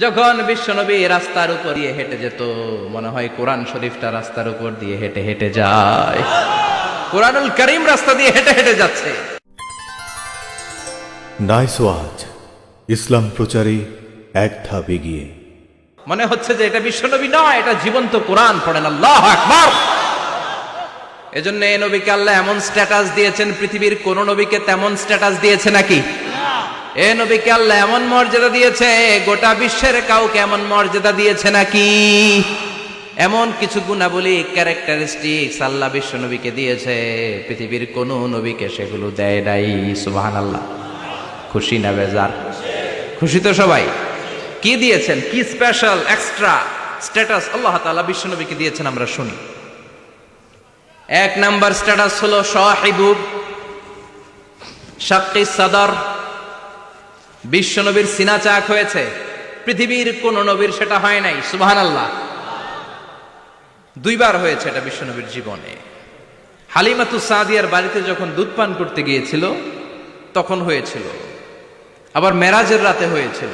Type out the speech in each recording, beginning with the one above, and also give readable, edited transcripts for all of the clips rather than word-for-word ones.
যখন বিশ্বনবী রাস্তার উপর দিয়ে হেঁটে যেত, মনে হয় কোরআন শরীফটা রাস্তার উপর দিয়ে হেঁটে হেঁটে যায়। কোরআনুল কারীম রাস্তা দিয়ে হেঁটে হেঁটে যাচ্ছে। নাইস ওয়াজ, ইসলাম প্রচারে এক ধাপ এগিয়ে। মনে হচ্ছে যে এটা বিশ্বনবী নয়, এটা জীবন্ত কোরআন। পড়েন আল্লাহু আকবার। এজন্য এই নবীকে আল্লাহ এমন স্ট্যাটাস দিয়েছেন, পৃথিবীর কোন নবীকে তেমন স্ট্যাটাস দিয়েছে নাকি? এ নবীকে আল্লাহ এমন মর্যাদা দিয়েছে, গোটা বিশ্বের কাউকে এমন মর্যাদা দিয়েছে নাকি? এমন কিছু গুণাবলী, ক্যারেক্টারিস্টিক্স আল্লাহ বিশ্ব নবীকে দিয়েছে, পৃথিবীর কোন নবীকে সেগুলো দেয় নাই। সুবহানাল্লাহ। খুশি না বেজার? খুশি তো সবাই। কি দিয়েছেন, কি স্পেশাল এক্সট্রা স্ট্যাটাস আল্লাহ তাআলা বিশ্ব নবীকে দিয়েছেন, আমরা শুনি। এক নাম্বার স্ট্যাটাস হলো সাহিবু শাক্কি সাদর। বিশ্ব নবীর সিনা চাক হয়েছে, পৃথিবীর কোন নবীর সেটা হয় নাই। সুবহানাল্লাহ। দুইবার হয়েছে এটা বিশ্ব নবীর জীবনে। হালিমাতু সাদিয়ার বাড়িতে যখন দুধ পান করতে গিয়েছিল তখন হয়েছিল, আবার মেরাজের রাতে হয়েছিল।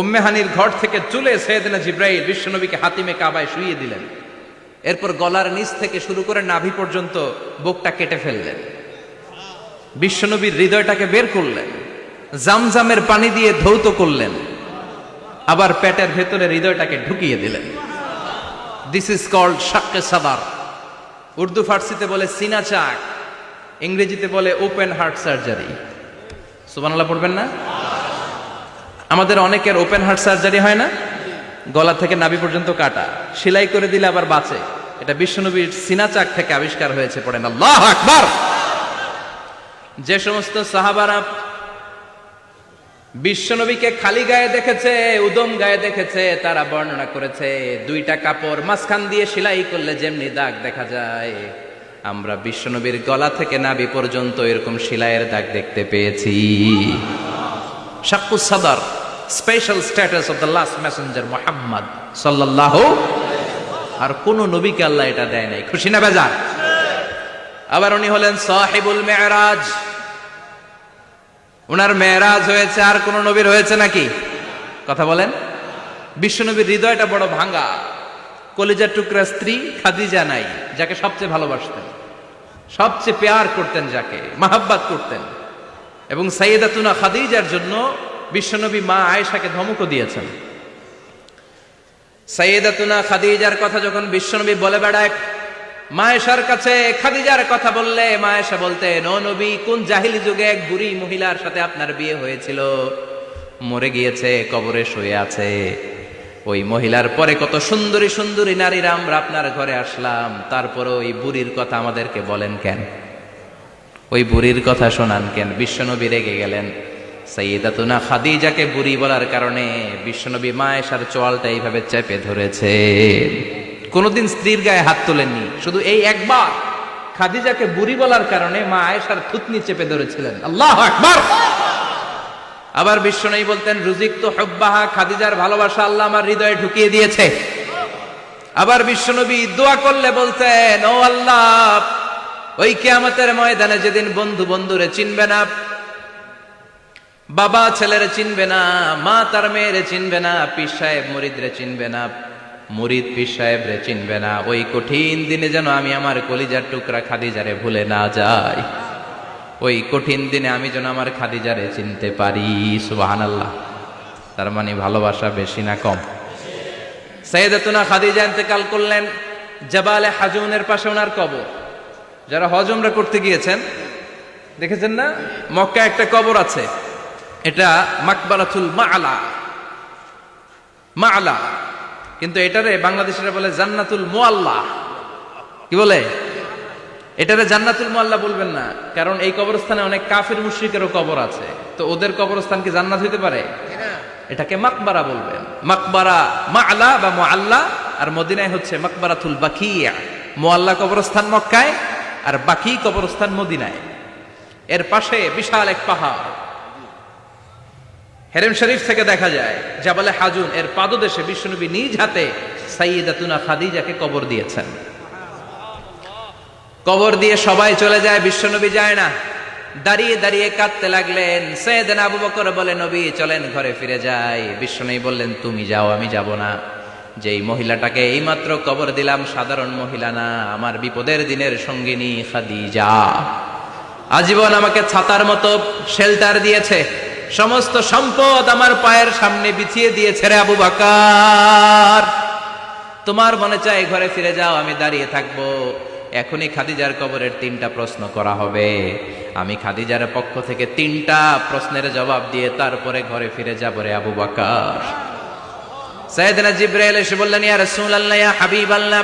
উম্মে হানির ঘর থেকে চলে সাইয়েদনা জিবরাইল বিশ্ব নবীকে হাতিমে কাবায় শুইয়ে দিলেন। এরপর গলার নিচ থেকে শুরু করে নাভি পর্যন্ত বুকটা কেটে ফেললেন, বিশ্বনবীর হৃদয়টাকে বের করলেন, জামজামের পানি দিয়ে ধৌত করলেন, আবার পেটের ভেতরে হৃদয়টাকে ঢুকিয়ে দিলেন। দিস ইজ কল্ড শাক্কে সাদার। উর্দু ফার্সিতে বলে সিনা চাক, ইংরেজিতে বলে ওপেন হার্ট সার্জারি। সুবহানাল্লাহ পড়বেন না? আমাদের অনেকের ওপেন হার্ট সার্জারি হয় না, গলা থেকে নাভি পর্যন্ত কাটা, সেলাই করে দিলে আবার বাঁচে। এটা বিশ্বনবীর সিনা চাক থেকে আবিষ্কার হয়েছে। পড়েন আল্লাহু আকবার। যে সমস্ত সাহাবারা বিশ্বনবীকে খালি গায়ে দেখেছে, উদম গায়ে দেখেছে, তারা বর্ণনা করেছে দুইটা কাপড় মাঝখান দিয়ে সেলাই করলে যেমনি দাগ দেখা যায়, আমরা বিশ্বনবীর গলা থেকে নাভি পর্যন্ত এরকম সেলাইয়ের দাগ দেখতে পেয়েছি। শাক্কুস সাদর, special status of the last Messenger Muhammad সাল্লাল্লাহু। আর কোন নবীকে আল্লাহ এটা দেয় নাই। খুশি না বেজার? আবার উনি হলেন সাহিবুল মেরাজ। উনার মেরাজ হয়েছে, আর কোন নবীর হয়েছে নাকি? কথা বলেন। বিশ্বনবীর হৃদয়টা বড় ভাঙা, কলিজার টুকরা স্ত্রী খাদিজা নাই, যাকে সবচেয়ে ভালোবাসতেন, সবচেয়ে পেয়ার করতেন, যাকে মাহাব্বাত করতেন। এবং সাইয়েদাতুনা খাদিজার জন্য বিশ্বনবী মা আয়েশাকে ধমকও দিয়েছেন। সাইয়েদাতুনা খাদিজার কথা যখন বিশ্বনবী বলে বেড়ায় মা আয়েশার কাছে, খাদিজার কথা বললে মা আয়েশা বলতেন, ও নবী, কোন জাহিলি যুগে এক বুড়ি মহিলার সাথে আপনার বিয়ে হয়েছিল, মরে গিয়েছে, কবরে শুয়ে আছে। ওই মহিলার পরে কত সুন্দরী সুন্দরী নারীরা আমরা আপনার ঘরে আসলাম, তারপরে ওই বুড়ির কথা আমাদেরকে বলেন কেন? ওই বুড়ির কথা শোনান কেন? বিশ্বনবী রেগে গেলেন। সাইয়েদাতুনা খাদিজাকে বুড়ি বলার কারণে বিশ্বনবী মা আয়েশার চোয়ালটা এইভাবে চেপে ধরেছে। কোনদিন স্ত্রীর গায়ে হাত তোলেননি, শুধু এই একবার খাদিজাকে বুড়ি বলার কারণে মা আয়েশার থুতনি চেপে ধরেছিলেন। আল্লাহু আকবার। আবার বিশ্বনবী বলতেন, রুজিকতু হুব্বাহা, খাদিজার ভালোবাসা আল্লাহ আমার হৃদয়ে ঢুকিয়ে দিয়েছে। আবার বিশ্বনবী দোয়া করলে বলতেন, ও আল্লাহ, ওই কিয়ামতের ময়দানে যেদিন বন্ধু বন্ধুরে চিনবে না, বাবা ছেলেরে চিনবে না, মা তার মেয়েরে চিনবে না, পীর সাহেব মুরিদরে চিনবে না, মুরিদ পীর সাহেবরে চিনবে না, ওই কঠিন দিনে যেন আমি আমার কলিজার টুকরা খাদিজারে ভুলে না যাই। ওই কঠিন দিনে আমি যেন আমার খাদিজারে চিনতে পারি। সুবহানাল্লাহ। তার মানে ভালোবাসা বেশি না কম? সাইয়েদাতুনা খাদিজা ইন্তেকাল করলেন, জাবালে হাজুনের পাশে ওনার কবর। যারা হজ উমরা করতে গিয়েছেন দেখেছেন না, মক্কায় একটা কবর আছে, এটা মাকবারাতুল মাআলা। মাআলা, কিন্তু এটারে বাংলাদেশিরা বলে জান্নাতুল মুআল্লা। কি বলে? এটারে জান্নাতুল মুআল্লা বলবেন না, কারণ এই কবরস্থানে অনেক কাফির মুশরিকেরও কবর আছে, তো ওদের কবরস্থান কি জান্নাত হইতে পারে? এটাকে মাকবারা বলবেন। মাকবারা মাআলা বা মুআল্লা, আর মদিনায় হচ্ছে মাকবারাতুল বাকিয়া। মুআল্লা কবরস্থান মক্কায়, আর বাকি কবরস্থান মদিনায়। এর পাশে বিশাল এক পাহাড়, হেরেম শরীফ থেকে দেখা যায় জাবালে হাজুন। এর পাদদেশে বিশ্বনবী নিজ হাতে সাইয়েদাতুনা খাদিজাকে কবর দিয়েছেন। কবর দিয়ে সবাই চলে যায়, বিশ্বনবী যায় না। দাঁড়িয়ে দাঁড়িয়ে কাঁদতে লাগলেন। সাইয়েদনা আবু বকর বলে, নবী চলেন ঘরে ফিরে যাই। বিশ্বনবী বললেন, তুমি যাও, আমি যাব না। যেই মহিলাটাকে এইমাত্র কবর দিলাম সাধারণ মহিলা না, আমার বিপদের দিনের সঙ্গিনী খাদিজা। আজীবন আমাকে ছাতার মতো শেল্টার দিয়েছে, সমস্ত সম্পদ আমার পায়ের সামনে বিছিয়ে দিয়েছে রে আবু বকর। তোমার মনে চাই ঘরে ফিরে যাও, আমি দাঁড়িয়ে থাকবো। এখনই খাদিজার কবরের 3টা প্রশ্ন করা হবে। আমি খাদিজার পক্ষ থেকে 3টা প্রশ্নের জবাব দিয়ে তারপরে ঘরে ফিরে যাব রে আবু বকর। সাইয়েদনা জিবরাইল এসে বললেন, ইয়া রাসূলুল্লাহ, ইয়া হাবিবাল্লাহ,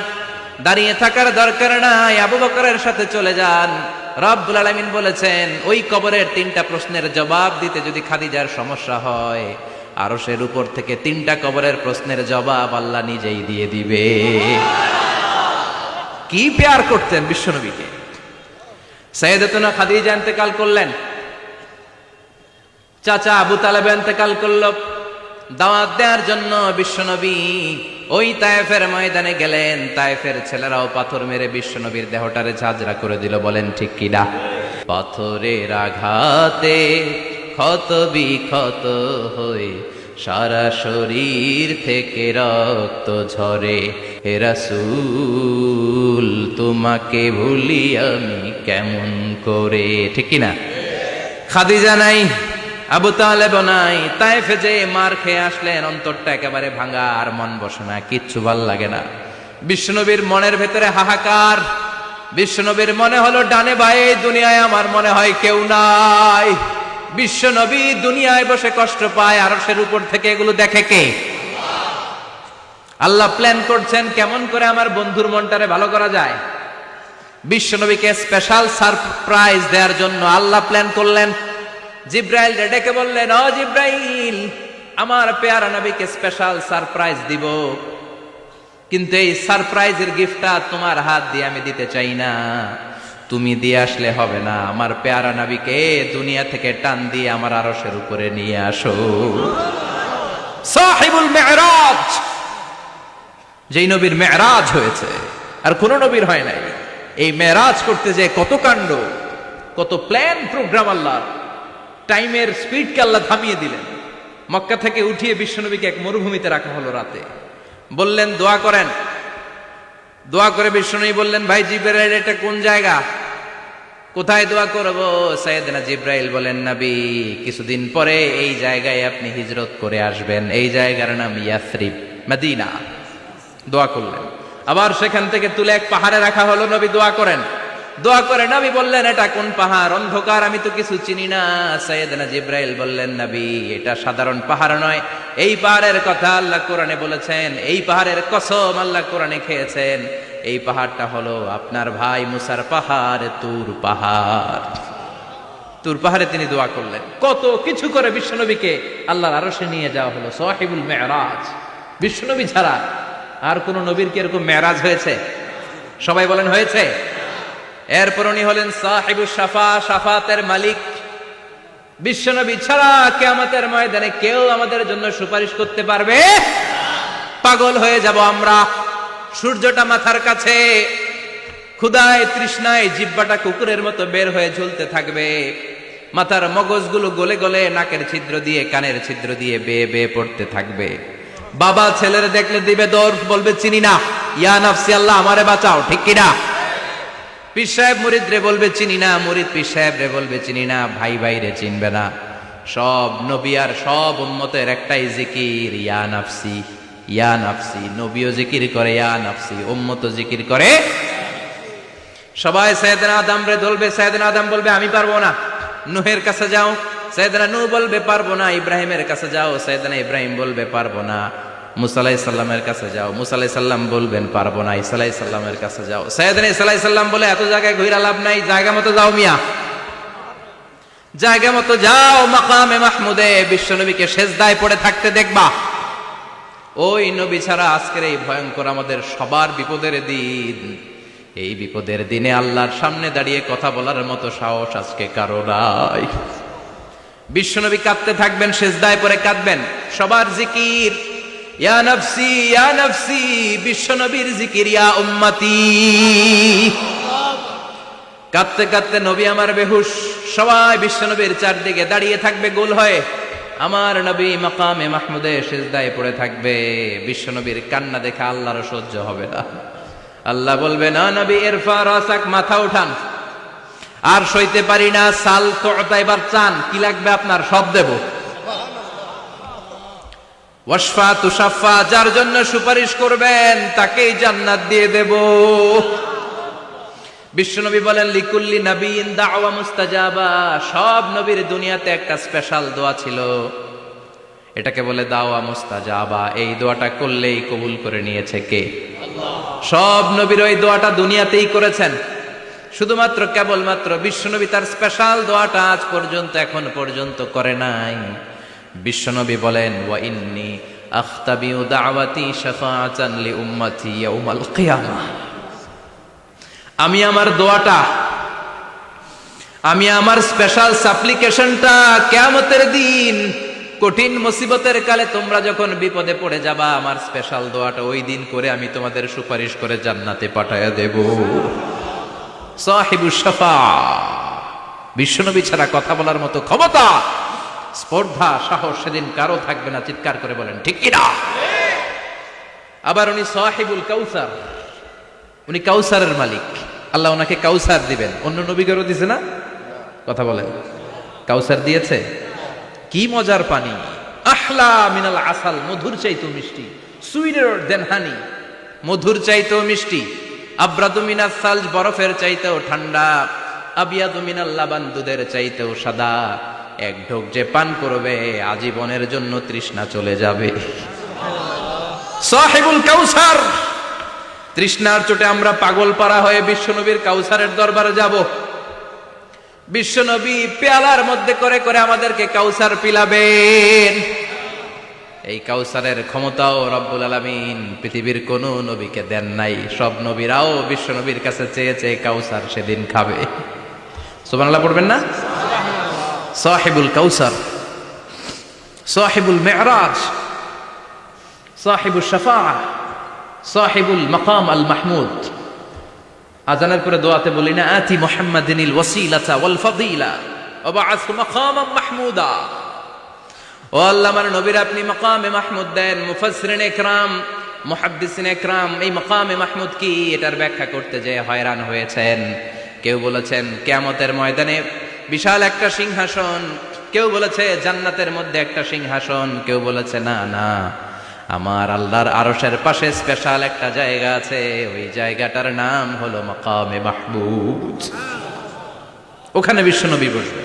দাঁড়িয়ে থাকার দরকার নাই, আবু বকরের সাথে চলে যান। রব্বুল আলামিন বলেছেন, ওই কবরের 3টা প্রশ্নের জবাব দিতে যদি খাদিজার সমস্যা হয়, আরশের উপর থেকে 3টা কবরের প্রশ্নের জবাব আল্লাহ নিজেই দিয়ে দিবে। কি প্যার করতেন বিশ্বনবীকে। সাইয়েদাতুনা খাদিজা ইন্তেকাল করলেন, চাচা আবু তালেব ইন্তেকাল করল। দাওয়াত দেওয়ার জন্য বিশ্বনবী ওই তায়েফের ময়দানে গেলেন। তায়েফের ছেলেরাও পাথর মেরে বিশ্বনবীর দেহটারে ঝাঁঝরা করে দিল। বলেন ঠিক কিনা? পাথরের আঘাতে ক্ষত বিক্ষত হয়ে সারা শরীর থেকে রক্ত ঝরে। হে রাসূল, তোমাকে ভুলি আমি কেমন করে? ঠিক কিনা? খাদিজা নাই, আবু তালেব নাই, তায়েফে যে মার খেয়ে আসলেন, অন্তরটা একেবারে ভাঙা, আর মন বসে না, কিচ্ছু ভাল লাগে না। বিশ্বনবীর মনের ভেতরে হাহাকার। বিশ্বনবীর মনে হলো, ডানে বায়ে দুনিয়ায় আমার মনে হয় কেউ নাই। বিশ্বনবী দুনিয়ায় বসে কষ্ট পায়, আরশের উপর থেকে এগুলো দেখে কে? আল্লাহ প্ল্যান করছেন কেমন করে আমার বন্ধুর মনটারে ভালো করা যায়। বিশ্বনবীকে স্পেশাল সারপ্রাইজ দেওয়ার জন্য আল্লাহ প্ল্যান করলেন। জিব্রাইল ডেকে বললেন, ও জিব্রাইল, আমার পেয়ারা নবীকে স্পেশাল সারপ্রাইজ দিব, কিন্তু এই সারপ্রাইজের গিফটটা তোমার হাত দিয়ে আমি দিতে চাই না, তুমি দিয়ে আসলে হবে না। আমার পেয়ারা নবীকে দুনিয়া থেকে টান দিয়ে আমার আরশের উপরে নিয়ে আসো। সাহিবুল মেরাজ, যেই নবীর মেরাজ হয়েছে আর কোন নবীর হয় নাই। এই মেরাজ করতে যে কত কাণ্ড, কত প্ল্যান প্রোগ্রাম। আল্লাহ টাইমের স্পিডকে আল্লাহ থামিয়ে দিলেন। মক্কা থেকে উঠিয়ে বিশ্বনবীকে এক মরুভূমিতে রাখা হলো রাতে। বললেন দোয়া করেন। দোয়া করে বিশ্বনবী বললেন, ভাই জিবরাইল, এটা কোন জায়গা, কোথায় দোয়া করব? সাইয়েদনা জিবরাইল বলেন, নবী, কিছুদিন পরে এই জায়গায় আপনি হিজরত করে আসবেন, এই জায়গার নাম ইয়াসরিব, মদিনা। দোয়া করলেন। আবার সেখান থেকে তুলে এক পাহাড়ে রাখা হলো, নবী দোয়া করেন। দোয়া করে নবী বললেন, এটা কোন পাহাড়? অন্ধকার, আমি তো কিছু চিনি না। সাইয়েদনা জিবরাইল বললেন, নবী, এটা সাধারণ পাহাড় নয়, এই পাহাড়ের কথা আল্লাহ কোরআনে বলেছেন, এই পাহাড়ের কসম আল্লাহ কোরআনে খেয়েছেন। এই পাহাড়টা হলো আপনার ভাই মুসার পাহাড়, তুর পাহাড়। তুর পাহাড়ে তিনি দোয়া করলেন। কত কিছু করে বিশ্বনবীকে আল্লাহর আরশে নিয়ে যাওয়া হলো। সাহিবুল মেরাজ। বিশ্বনবী ছাড়া আর কোন নবীর কি এরকম মেরাজ হয়েছে? সবাই বলেন হয়েছে। এরপর উনি হলেন সাহিবুস শাফা, শাফাতের মালিক। বিশ্বনবী ছাড়া কিয়ামতের ময়দানে কেউ আমাদের জন্য সুপারিশ করতে পারবে? পাগল হয়ে যাব আমরা। সূর্যটা মাথার কাছে, ক্ষুধায় তৃষ্ণায় জিহ্বাটা কুকুরের মতো বের হয়ে ঝুলতে থাকবে। মাথার মগজগুলো গলে গলে নাকের ছিদ্র দিয়ে, কানের ছিদ্র দিয়ে বেয়ে বেয়ে পড়তে থাকবে। বাবা ছেলের দেখলে দিবে দৌড়, বলবে চিনি না, ইয়া নাফসি, আল্লাহ আমারে বাঁচাও। ঠিক কিনা? পীর সাহেব মুরিদ রে বলবে চিনি না, মুরিদ পীর সাহেব রে বলবে চিনি না, ভাই ভাই রে চিনবে না। সব নবী আর সব উম্মতের একটাই জিকির, ইয়া নাফসি, ইয়া নাফসি। নবীও জিকির করে ইয়া নাফসি, উম্মতও জিকির করে। সবাই সাইয়েদনা আদম রে ধরবে, সাইয়েদনা আদম বলবে আমি পারবো না। নূহের কাছে যাও, সাইয়েদনা নূহ বলবে পারবো না। ইব্রাহিমের কাছে যাও, সাইয়েদনা ইব্রাহিম বলবে পারবো না। মুসা আলাইহিস সালামের কাছে যাও, মুসা আলাইহিস সালাম বলবেন পারবো না। ঈসা আলাইহিস সালামের কাছে যাও, সাইয়েদনা ঈসা আলাইহিস সালাম বলে এত জায়গায় ঘুরে লাভ নাই, জায়গা মতো যাও মিয়া, জায়গা মতো যাও। মাকামে মাহমুদে বিশ্বনবীকে সেজদায় পড়ে থাকতে দেখবা। ওই নবী ছাড়া আজকের এই ভয়ঙ্কর আমাদের সবার বিপদের দিন। এই বিপদের দিনে আল্লাহর সামনে দাঁড়িয়ে কথা বলার মতো সাহস আজকে কারো নাই। বিশ্বনবী কাঁদতে থাকবেন, সেজদায় পড়ে কাঁদবেন। সবার জিকির ইয়া নাফসি, ইয়া নাফসি। বিশ্বনবীর জিকির ইয়া উম্মতি। কাঁদতে কাঁদতে নবী আমার বেহুশ, সবাই বিশ্বনবীর চারদিকে দাঁড়িয়ে থাকবে গোল হয়ে, আমার নবী মাকামে মাহমুদে সিজদায় পড়ে থাকবে। বিশ্বনবীর কান্না দেখে আল্লাহর সহ্য হবে না। আল্লাহ বলবে, না নবী ইরফা রাসাক, মাথা উঠান, আর সইতে পারি না, সাল তোতা, এবার চান, কি লাগবে আপনার সব দেব। ওয়াশফা তুশাফা, যার জন্য সুপারিশ করবেন তাকেই জান্নাত দিয়ে দেব। বিশ্বনবী বলেন, লিকুল্লি নবিয়্যিন দাওয়া মুস্তাজাবা, সব নবীর দুনিয়াতে একটা স্পেশাল দোয়া ছিল, এটাকে বলে দাওয়া মুস্তাজাবা। এই দোয়াটা করলেই কবুল করে নিয়েছে কে? আল্লাহ। সব নবীর ওই দোয়াটা দুনিয়াতেই করেছেন, শুধুমাত্র কেবলমাত্র বিশ্বনবী তার স্পেশাল দোয়াটা আজ পর্যন্ত, এখন পর্যন্ত করে নাই। বিশ্বনবী বলেন, ওয়া ইন্নী আখতাবিউ দাওয়াতি শাফাআতান লি উম্মতি ইয়াউমাল কিয়ামাহ, আমি আমার দোয়াটা, আমি আমার স্পেশাল সাপ্লিকেশনটা কিয়ামতের দিন, কঠিন মুসিবতের কালে তোমরা যখন বিপদে পড়ে যাবা, আমার স্পেশাল দোয়াটা ওই দিন করে আমি তোমাদের সুপারিশ করে জান্নাতে পাঠায়া দেব। সাহিবুশ শাফা, বিশ্বনবী ছাড়া কথা বলার মতো ক্ষমতা, স্পর্ধা, সাহস সেদিন কারো থাকবে না। চিৎকার করে বলেন ঠিক কি না? আবার উনি সাহিবুল কাউসার, উনি কাউসারের মালিক। আল্লাহ ওনাকে কাউসার দিবেন। অন্য নবীদেরও দিছে না? কথা বলেন, কাউসার দিয়েছে। কি মজার পানি, আহলা মিনাল আসাল, মধুর চাইতো মিষ্টি, সুইটার দেন হানি, মধুর চাইতো মিষ্টি। আব্রাদু মিনাস সালজ, বরফের চাইতেও ঠান্ডা। আবিয়াদু মিনাল লাবান, দুধের চাইতেও সাদা। এক ঢোক যে পান করবে আজীবনের জন্য তৃষ্ণা চলে যাবে। সাহিবুল কাউসার, তৃষ্ণার চোটে আমরা পাগল পারা হয়ে বিশ্বনবীর কাউসারের দরবারে যাব। বিশ্বনবী পেয়ালার মধ্যে করে করে আমাদেরকে কাউসার পিলাবেন। এই কাউসারের ক্ষমতাও রব্বুল আলামিন পৃথিবীর কোন নবীকে দেন নাই। সব নবীরাও বিশ্বনবীর কাছে চেয়ে চেয়ে কাউসার সেদিন খাবে। সুবহানাল্লাহ পড়বেন না? সাহিবুল কাউসার, সাহিবুল মেরাজ, সাহিবুল শাফাআহ, সাহিবুল মাকাম আল মাহমুদ। আজানের পরে দোয়াতে বলি না, আতি মুহাম্মাদিনিল ওয়াসিলাতা ওয়াল ফাদিলা ওয়া বা'আসহু মাকামান মাহমুদা। ও আল্লাহ, আমার নবীর আপনি মাকামে মাহমুদ দেন। মুফাসসিরিন ইকরাম, মুহাদ্দিসিন ইকরাম এই মাকামে মাহমুদ কি, এটার ব্যাখ্যা করতে যে হয়রান হয়েছেন। কেউ বলেছেন কিয়ামতের ময়দানে বিশাল একটা সিংহাসন, কেউ বলেছে জান্নাতের মধ্যে একটা সিংহাসন, কেউ বলেছে না না, আমার আল্লাহর আরশের পাশে স্পেশাল একটা জায়গা আছে, ওই জায়গাটার নাম হলো মাকামে মাহমুদ। ওখানে বিশ্বনবী বসবে।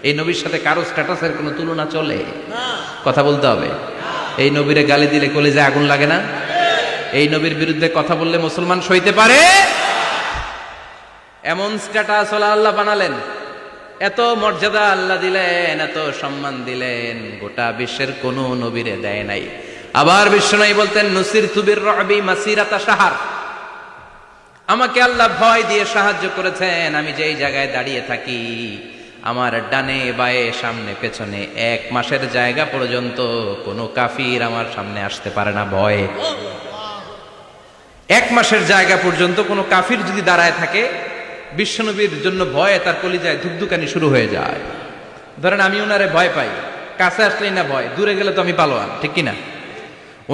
এই নবীর সাথে কারো স্ট্যাটাসের কোনো তুলনা চলে? কথা বলতে হবে। এই নবীরে গালি দিলে কলিজায় আগুন লাগে না? এই নবীর বিরুদ্ধে কথা বললে মুসলমান সইতে পারে? এমন স্ট্যাটাস হলো আল্লাহ বানালেন, এত মর্যাদা আল্লাহ দিলেন, এত সম্মান দিলেন, গোটা বিশ্বের কোন নবীরে দেয় নাই। আবার বিশ্বনবী বলতেন, নুসিরতু বির-রু'বি মাসিরাতা শাহর, আমাকে আল্লাহ ভয় দিয়ে সাহায্য করেছেন। আমি যেই জায়গায় দাঁড়িয়ে থাকি, আমার ডানে বায়ে সামনে পেছনে 1 মাসের জায়গা পর্যন্ত কোনো কাফির আমার সামনে আসতে পারে না ভয়ে। 1 মাসের জায়গা পর্যন্ত কোনো কাফির যদি দাঁড়ায় থাকে, বিশ্বনবীর জন্য ভয়ে তার কলিজায় ধুকধুকানি শুরু হয়ে যায়। ধরেন আমি ওনারে ভয় পাই, কাছে আসলেই না ভয়, দূরে গেলে তো আমি পালোয়ান, ঠিক কিনা?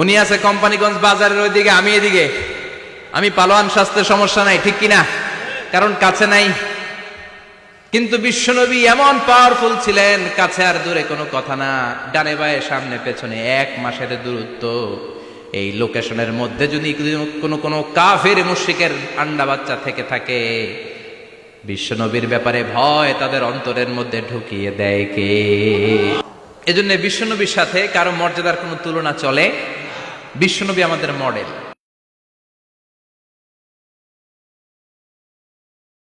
উনি আছে কোম্পানিগঞ্জ বাজারের ওইদিকে, আমি এদিকে, আমি পালোয়ান, স্বাস্থ্যের সমস্যা নাই, ঠিক কিনা? কারণ কাছে নাই। কিন্তু বিশ্বনবী এমন পাওয়ারফুল ছিলেন, কাছে আর দূরে কোনো কথা না, ডানে বায়ে সামনে পেছনে 1 মাসের দূরত্ব। এই লোকেশনের মধ্যে যদি কোনো কাফের মুশরিকের আন্ডা বাচ্চা থেকে থাকে, বিশ্বনবীর ব্যাপারে ভয় তাদের অন্তরের মধ্যে ঢুকিয়ে দেয় কে? এজন্য বিশ্বনবীর সাথে কারো মর্যাদার কোনো তুলনা চলে? বিশ্বনবী আমাদের মডেল।